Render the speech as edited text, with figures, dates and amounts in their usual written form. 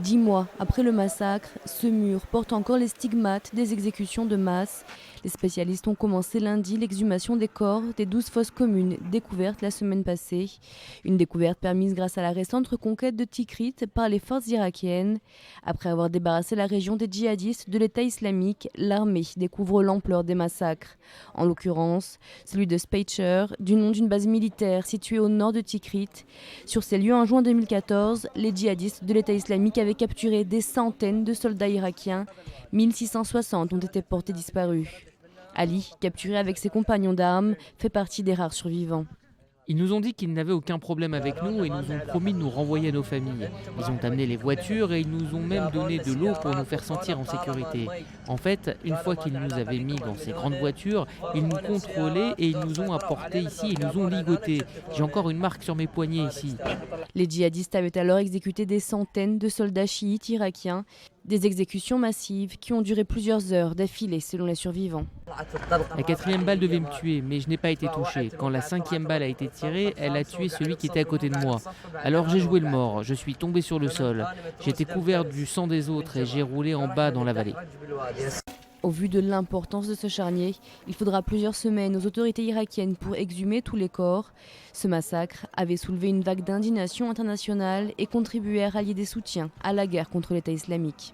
10 mois après le massacre, ce mur porte encore les stigmates des exécutions de masse. Les spécialistes ont commencé lundi l'exhumation des corps des 12 fosses communes découvertes la semaine passée. Une découverte permise grâce à la récente reconquête de Tikrit par les forces irakiennes. Après avoir débarrassé la région des djihadistes de l'État islamique, l'armée découvre l'ampleur des massacres. En l'occurrence, celui de Speicher, du nom d'une base militaire située au nord de Tikrit. Sur ces lieux, en juin 2014, les djihadistes de l'État islamique avaient capturé des centaines de soldats irakiens. 1660 ont été portés disparus. Ali, capturé avec ses compagnons d'armes, fait partie des rares survivants. Ils nous ont dit qu'ils n'avaient aucun problème avec nous et nous ont promis de nous renvoyer à nos familles. Ils ont amené les voitures et ils nous ont même donné de l'eau pour nous faire sentir en sécurité. En fait, une fois qu'ils nous avaient mis dans ces grandes voitures, ils nous contrôlaient et ils nous ont apportés ici et nous ont ligotés. J'ai encore une marque sur mes poignets ici. Les djihadistes avaient alors exécuté des centaines de soldats chiites irakiens. Des exécutions massives qui ont duré plusieurs heures d'affilée selon les survivants. La quatrième balle devait me tuer, mais je n'ai pas été touché. Quand la cinquième balle a été tirée, elle a tué celui qui était à côté de moi. Alors j'ai joué le mort, je suis tombé sur le sol. J'étais couvert du sang des autres et j'ai roulé en bas dans la vallée. Au vu de l'importance de ce charnier, il faudra plusieurs semaines aux autorités irakiennes pour exhumer tous les corps. Ce massacre avait soulevé une vague d'indignation internationale et contribué à rallier des soutiens à la guerre contre l'État islamique.